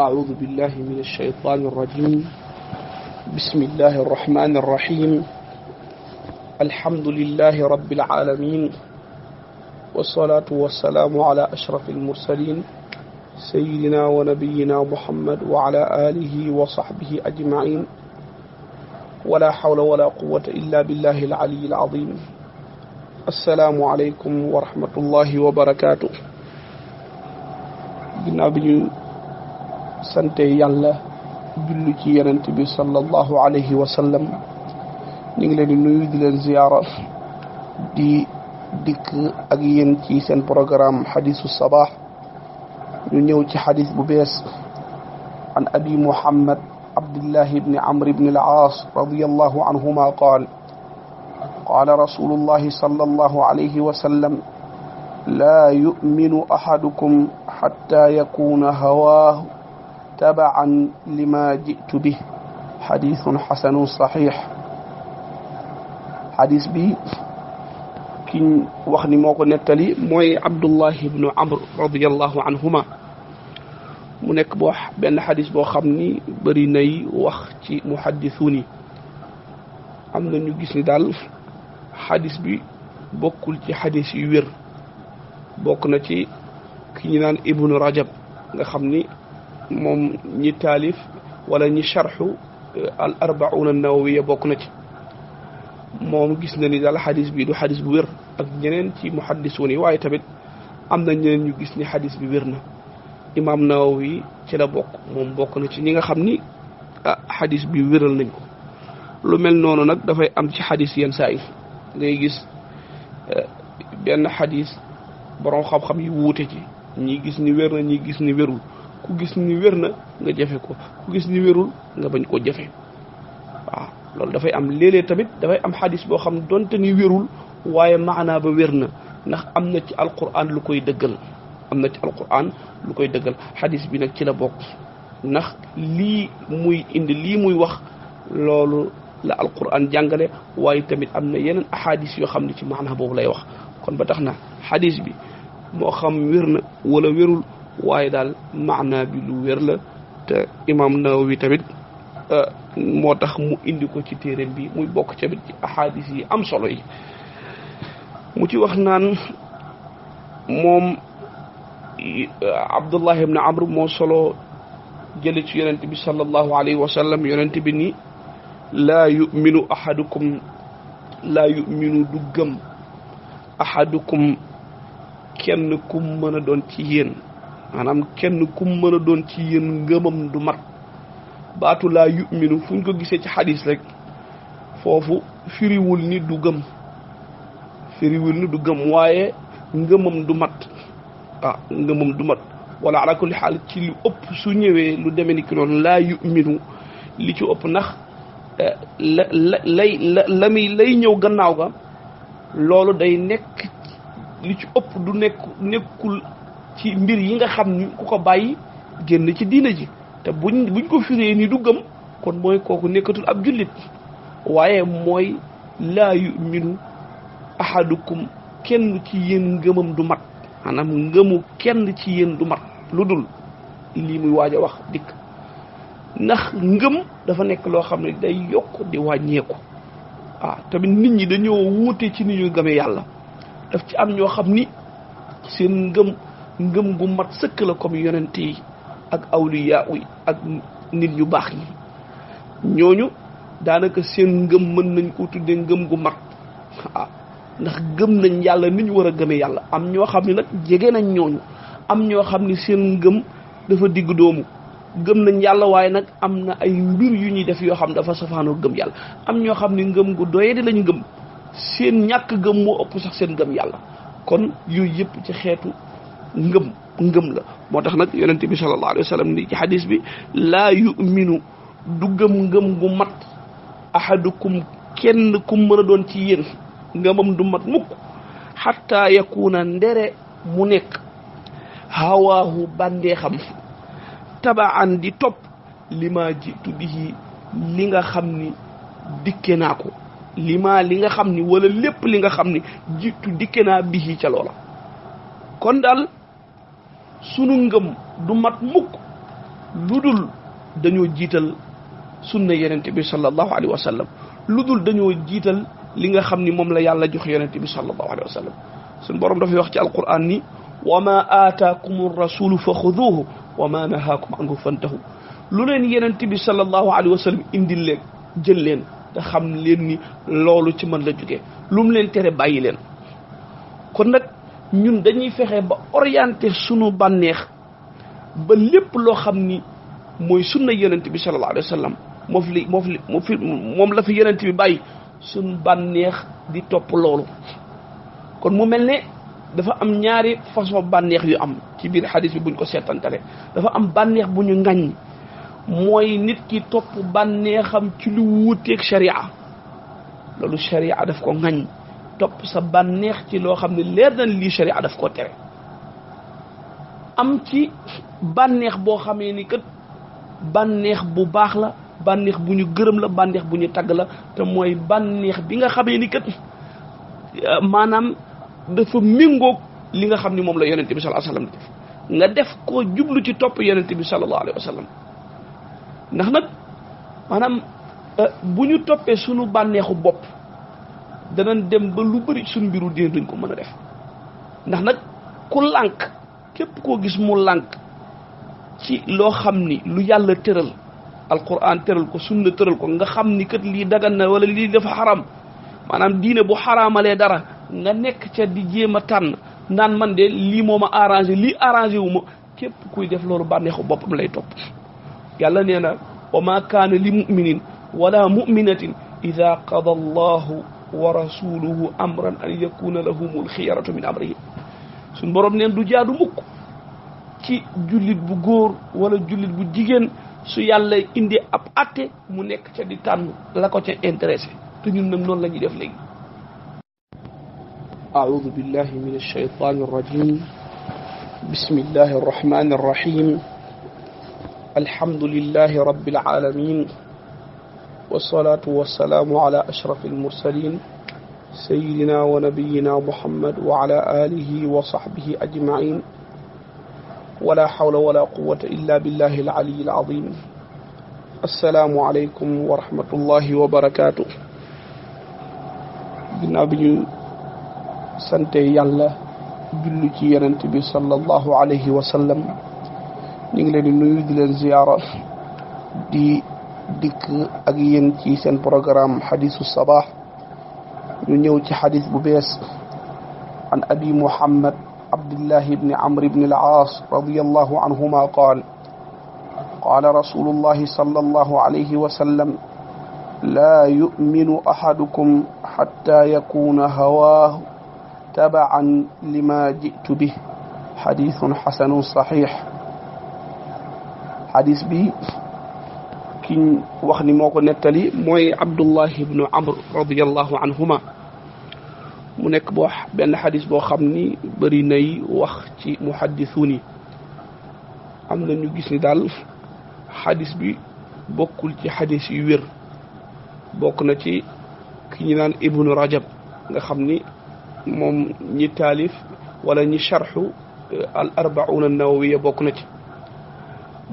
أعوذ بالله من الشيطان الرجيم. بسم الله الرحمن الرحيم. الحمد لله رب العالمين، والصلاة والسلام على أشرف المرسلين سيدنا ونبينا محمد وعلى آله وصحبه أجمعين، ولا حول ولا قوة إلا بالله العلي العظيم. السلام عليكم ورحمة الله وبركاته. sante yàlla julli ci yonent bi sallallahu alayhi wa sallam, ñu ngi leen di nuyu di leen ziyaara di dikk ak yéen ci seen programme xadisu sabaax. ñu ñëw ci xadis bu bees an abi muhammad abdillahi ibni amr ibni al-aas radiyallahu anhuma qaal qaala rasulullahi sallallahu alayhi wa sallam laa yuminu ahadukum xatta yakuna hawaahu tabaan lima jitu bih. xadisun xasanun saxiix. xadis bi kiñ wax ni moo ko nettali mooy abdullahi ibnu amr radiallahu anhuma. mu nekk benn xadis boo xam ni bëri nay wax ci muhaddisuun yi. am na ñu gis ni daal xadis bi bokkul ci xadis yu wér. bokk na ci ki ñu naan ibnu rajab nga xam ni moom ñi taalif wala ñi sharxu al arbauna an-nawawiya bokk na ci moom. gis na ni daal xadis bi du xadis bu wér ak ñeneen ci muhaddisuun yi, waaye tamit am na ñeneen ñu gis ni xadis bi wér na. imam nawawi ci la bokk, moom bokk na ci ñi nga xam ni xadis bi wéral nañ ko. lu mel noonu nag dafay am ci xadis yenn saa yi ngay gis benn xadis borom xam-xam yi wuute ci, ñi gis ni wér na ñi gis ni wérul. ku gis ni wér na nga jëfe ko, ku gis ni wérul nga bañ koo jëfe. waaw loolu dafay am léeg-léeg tamit dafay am xadis boo xam donte ni wérul waaye maanaa ba wér na, ndax am na ci alquran lu koy dëggal. am na ci alquran lu koy dëggal. xadis bi nag ci la bokk, ndax lii muy indi lii muy wax loolu la alquran jàngale, waaye tamit am na yeneen ahadis yoo xam ne ci maanaa boobu lay wax. kon ba tax na xadis bi moo xam wér na wala wérul, waaye daal maanaa bi lu wér la. te imam Nawawi tamit moo tax mu indi ko ci téeréem bi, muy bokk tamit ci ahadis yi am solo yi. mu ci wax naan moom Abdullah ibn Amr moo solo jële ci yonent bi sallallahu alayhi wa sallam. yonent bi ni laa yuminu ahadukum, laa yuminu du gëm ahadukum kenn kum mën a doon ci yéen, maanaam kenn kum mën a doon ci yéen ngëmam du mat. baatu laa yuminu fu ñu ko gisee ci xadis rek foofu firiwul ni du gëm, firiwul ni du gëm, waaye ngëmam du mat. ngëmam du mat. wala ala kulli xaal ci lu ëpp su ñëwee lu demee ni ki noonu laa yuminu li ci ëpp, ndax lay ñëw gannaaw ga loolu day nekk li ci ëpp du nekkul ci mbir yi nga xam ni ku ko bàyyi génn ci diina ji. te buñ ko firee ni du gëm, kon mooy kooku nekkatul ab jullit. waaye mooy laa yuminu ahadukum kenn ci yéen ngëmam du mat, maanaam ngëmu kenn ci yéen du mat lu dul lii muy waaj a wax dikk. ndax ngëm dafa nekk loo xam ne day yokk di wàññeeku. tamit nit ñi dañoo wuute ci ni ñu gëmee yàlla. daf ci am ñoo xam ni seen ngëm gu mat sëkk la, comme yonent yi ak awliya yi ak nit ñu baax ñi. ñooñu daanaka seen ngëm mën nañ ko tuddee ngëm gu mat. ndax gëm nañ yàlla ni ñu war a gëmee yàlla. am ñoo xam ni nag jege nañ ñooñu, am ñoo xam ni seen ngëm dafa digg doomu. gëm nañ yàlla waaye nag am na ay mbir yu ñuy def yoo xam dafa safaanoo gëm yàlla. am ñoo xam ni ngëm gu doye di lañ gëm, seen ñàkk gëm moo ëpp sax seen gëm yàlla. kon yooyu yëpp ci xeetu ngëm la. moo tax nag yonente bi sallallahu alayhi wa sallam ni ci xadis bi laa yuminu du ngëm gu mat ahadukum kenn kum mën a doon ci yéen ngëmam du mat mukk xatta yakuna ndere mu nekk hawaahu bàndeexam tabaan di topp li ma jitu bihi li nga xam ni dikke naa ko, li nga xam ni wala lépp li nga xam ni jitu dikke naa bihi ca loola. kon daal sunu ngëm du mat mukk ludul dañoo jiital sunna yonent bi sallallahu alayhi wa sallam ludul dañoo jiital li nga xam ni moom la yàlla jox yonent bi sallallahu alayhi wa sallam suñ borom dafay wax ci alquran ni wa ma aataakum rasulu fa xuduuhu wa ma nahaakum anhu fantahu lu leen yonent bi sallallahu alayhi wa sallam indil leen jël leen te xam leen ni loolu ci man la jógee lu mu leen tere bàyyi leen kon nag ñun dañuy fexe ba orienté sunu bànneex ba lépp loo xam ni mooy sunna yonent bi sallallahu alayhi wa sallam moom la fi yonent bi bàyyi sunu bànneex di topp loolu kon mu mel ne dafa am ñaari façon bànneex yu am ci biir xadis bi buñ ko seetantale dafa am bànneex bu ñu ŋaññ mooy nit ki topp bànneexam ci lu wuuteeg sharia loolu sharia daf ko ŋaññ topp sa bànneex ci loo xam ne leer na lii sharia daf ko tere am ci bànneex boo xamee ni kat bànneex bu baax la bànneex bu ñu gërëm la bànneex bu ñu tagg la te mooy bànneex bi nga xamee ni kat maanaam dafa méngoog li nga xam ni moom la yonente bi sallallahu alayhi wa sallam def nga def ko jublu ci topp yonente bi sallallahu alayhi wa sallam ndax nag maanaam bu ñu toppee sunu bànneexu bopp danañ dem ba lu bëri suñu mbiru diine duñ ko mën a def ndax nag ku lànk képp koo gis mu lànk ci loo xam ni lu yàlla tëral alquran tëral ko sunna tëral ko nga xam ni kat lii dagan na wala lii dafa xaram maanaam diine bu xaraamalee dara nga nekk ca di jéem a tànn naan man de lii moo ma arrangé lii arrangé wu ma képp kuy def loolu bànneexu boppam lay topp yàlla nee na wa ma kaana li muminin wala muminatin ida qada allahu wa rasuluhu amran an yakuna lahumul xiyaratu min amrihim suñ borom neen du jaadu mukk ci jullit bu góor wala jullit bu jigéen su yàlla indi ab atte mu nekk ca di tànn la ko ca intéressé te ñun nag noonu la ñuy def léegi أعوذ بالله من الشيطان الرجيم بسم الله الرحمن الرحيم الحمد لله رب العالمين والصلاة والسلام على أشرف المرسلين سيدنا ونبينا محمد وعلى آله وصحبه أجمعين ولا حول ولا قوة إلا بالله العلي العظيم السلام عليكم ورحمة الله وبركاته sante yàlla jullu ci yonent bi sallallahu alayhi wa sallam ñu ngi leen di nuyu di leen ziyaara di dikk ak yéen ci seen programme xadisu sabaax ñu ñëw ci xadis bu bees an abi muhammad abdullah ibni amr ibni al-aas radiyallahu anhuma qaal qaala rasulullahi sallallahu alayhi wa sallam laa yuminu ahadukum xatta yakuna hawaahu تبعا لما جئت به حديث حسن صحيح حديث بي كي وخني موكو نتالي موي عبد الله بن عمرو رضي الله عنهما mu nekk boo benn xadis boo xam ni bëri nay wax ci muhaddisuuni am na ñu gis ni daal xadis bi bokkul ci xadis yu wér bokk na ci ki ñu naan ibnu rajab nga xam ni moom ñi taalif wala ñi sharxu al arbauna nawawiya bokk na ci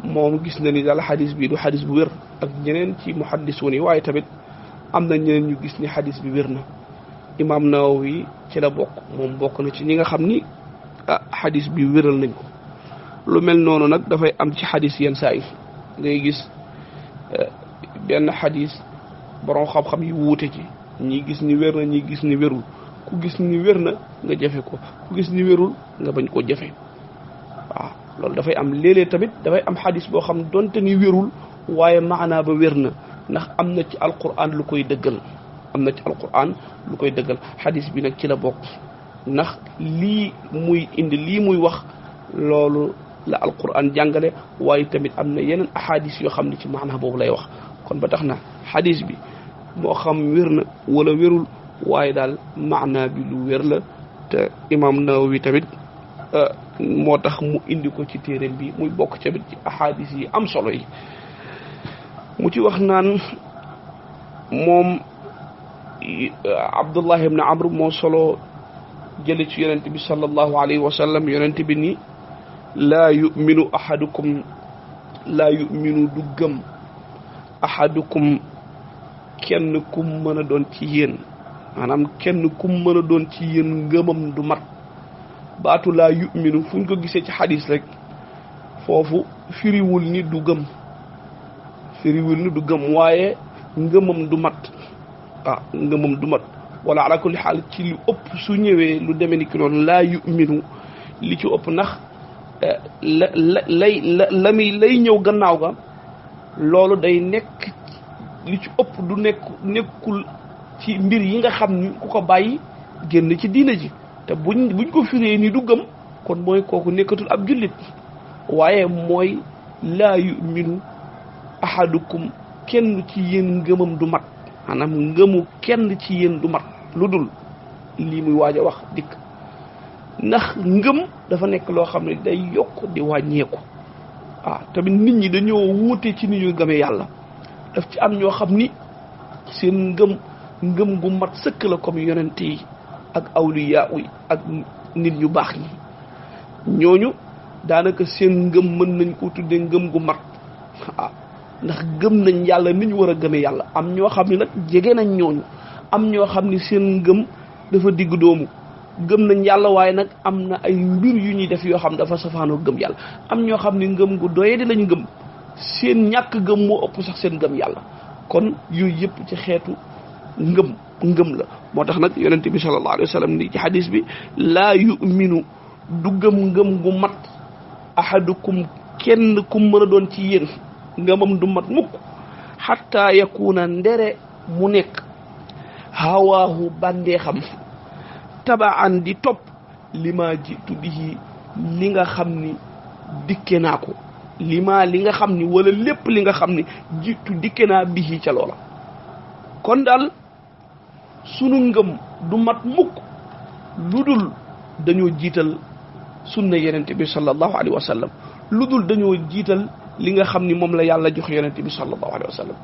moom gis na ni daal xadis bi du xadis bu wér ak ñeneen ci muhaddisuun yi waaye tamit am na ñeneen ñu gis ni xadis bi wér na imam nawawi ci la bokk moom bokk na ci ñi nga xam ni xadis bi wéral nañ ko lu mel noonu nag dafay am ci xadis yenn saa yi ngay gis benn xadis borom xam-xam yi wuute ci ñi gis ni wér na ñi gis ni wérul ku gis ni wér na nga jafe ko ku gis ni wérul nga bañ koo jafe waaw loolu dafay am léeg-léeg tamit dafay am xadis boo xam donte ni wérul waaye maanaa ba wér na ndax am na ci alquran lu koy dëggal am na ci alquran lu koy dëggal xadis bi nag ci la bokk ndax lii muy indi lii muy wax loolu la alquran jàngale waaye tamit am na yeneen ahadis yoo xam ne ci maanaa boobu lay wax kon ba tax na xadis bi moo xam wér na wala wérul waaye daal maanaa bi lu wér la te imam Nawawi tamit moo tax mu indi ko ci téeréem bi muy bokk tamit ci ahadis yi am solo yi mu ci wax naan moom Abdullah ibn Amr moo solo jële ci yonent bi sallallahu alayhi wa sallam yonent bi ni laa yuminu ahadukum laa yuminu du gëm ahadukum kenn kum mën a doon ci yéen maanaam kenn kum mën a doon ci yéen ngëmam du mat baatu laa yuminu fu ñu ko gisee ci xadis rek foofu firiwul ni du gëm waaye ngëmam du mat ngëmam du mat wala ala kulli xaal ci lu ëpp su ñëwee lu demee ni ki noonu laa yuminu li ci ëpp ndax lay ñëw gannaaw ga loolu day nekk li ci ëpp du nekkul ci mbir yi nga xam ni ku ko bàyyi génn ci diina ji te buñ ko firee ni du gëm kon mooy kooku nekkatul ab jullit waaye mooy laa yuminu ahadukum kenn ci yéen ngëmam du mat maanaam ngëmu kenn ci yéen du mat lu dul lii muy waaj a wax dikk ndax ngëm dafa nekk loo xam ne day yokk di wàññeeku tamit nit ñi dañoo wuute ci ni ñu gëmee yàlla daf ci am ñoo xam ni seen ngëm gu mat sëkk la comme yonent yi ak awliya yi ak nit ñu baax ñi ñooñu daanaka seen ngëm mën nañ ko tuddee ngëm gu mat ndax gëm nañ yàlla ni ñu war a gëmee yàlla am ñoo xam ne nag jege nañ ñooñu am ñoo xam ni seen ngëm dafa digg doomu gëm nañ yàlla waaye nag am na ay mbir yu ñuy def yoo xam dafa safaanoo gëm yàlla am ñoo xam ni ngëm gu doye di lañ gëm seen ñàkk gëm moo ëpp sax seen gëm yàlla kon yooyu yëpp ci xeetu ngëm la moo tax nag yonent bi sallallahu alayhi wa sallam ni ci xadis bi laa yuminu du ngëm gu mat ahadukum kenn kum mën a doon ci yéen ngëmam du mat mukk xatta yakuna ndere mu nekk hawaahu bàndeexam tabaan di topp li ma jitu bihi li nga xam ni dikke naa ko li nga xam ni wala lépp li nga xam ni jitu dikke naa bihi ca loola kon daal sunu ngëm du mat mukk lu dul dañoo jiital sunna yenente bi sallallahu alayhi wa sallam lu dul dañoo jiital li nga xam ni moom la yàlla jox yenente bi sallallahu alayhi wa sallam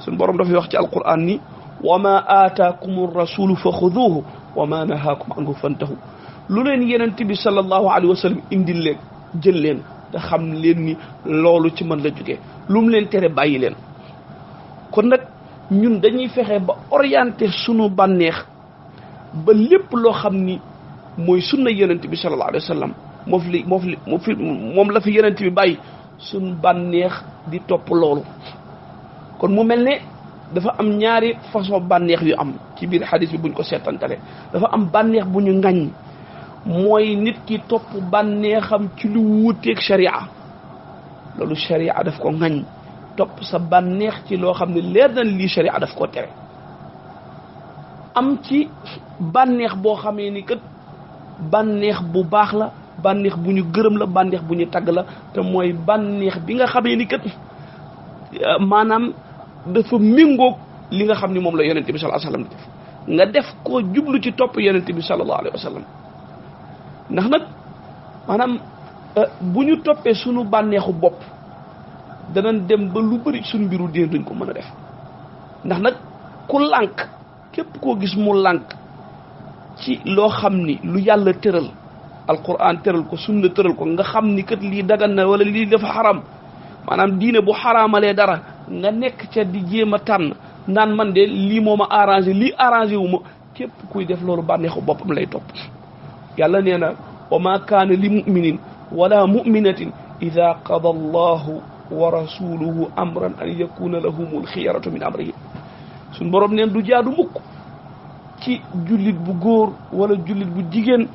suñu borom dafay wax ci alquran ni wa ma aataakum rasulu fa xuduuhu wa ma nahaakum anhu fantahu lu leen yenente bi sallallahu alayhi wa sallam indil leen jël leen te xam leen ni loolu ci man la jógee lu mu leen tere bàyyi leen kon nag ñun dañuy fexe ba orienté sunu bànneex ba lépp loo xam ni mooy sunna yenente bi sallallahu alayhi wa sallam moom la fi yenente bi bàyyi sunu bànneex di topp loolu kon mu mel ne dafa am ñaari façon bànneex yu am ci biir xadis bi buñ ko seetantale dafa am bànneex bu ñu ŋañ mooy nit ki topp bànneexam ci lu wuuteeg sharia loolu sharia daf ko ŋañ topp sa bànneex ci loo xam ne leer na lii sharia daf ko tere am ci bànneex boo xamee ni kat bànneex bu baax la bànneex bu ñu gërëm la bànneex bu ñu tagg la te mooy bànneex bi nga xamee ni kat maanaam dafa méngoog li nga xam ni moom la yonente bi sallallahu alayhi wa sallam def nga def koo jublu ci topp yonente bi sallallahu alayhi wa sallam ndax nag maanaam bu ñu toppee sunu bànneexu bopp danañ dem ba lu bëri suñu mbiru diine duñ ko mën a def ndax nag ku lànk képp koo gis mu lànk ci loo xam ni lu yàlla tëral alquran tëral ko sunna tëral ko nga xam ni kat lii dagan na wala lii dafa xaram maanaam diine bu xaraamalee dara nga nekk ca di jéem a tànn naan man de lii moo ma arrangé lii arrangé wu ma képp kuy def loolu bànneexu boppam lay topp yàlla nee na wa ma kaana li muminin wala muminatin ida qada allahu wa rasuluhu amran an yakuna lahumul xiyaratu min amrihim suñ borom neen du jaadu mukk ci jullit bu góor wala jullit bu jigéen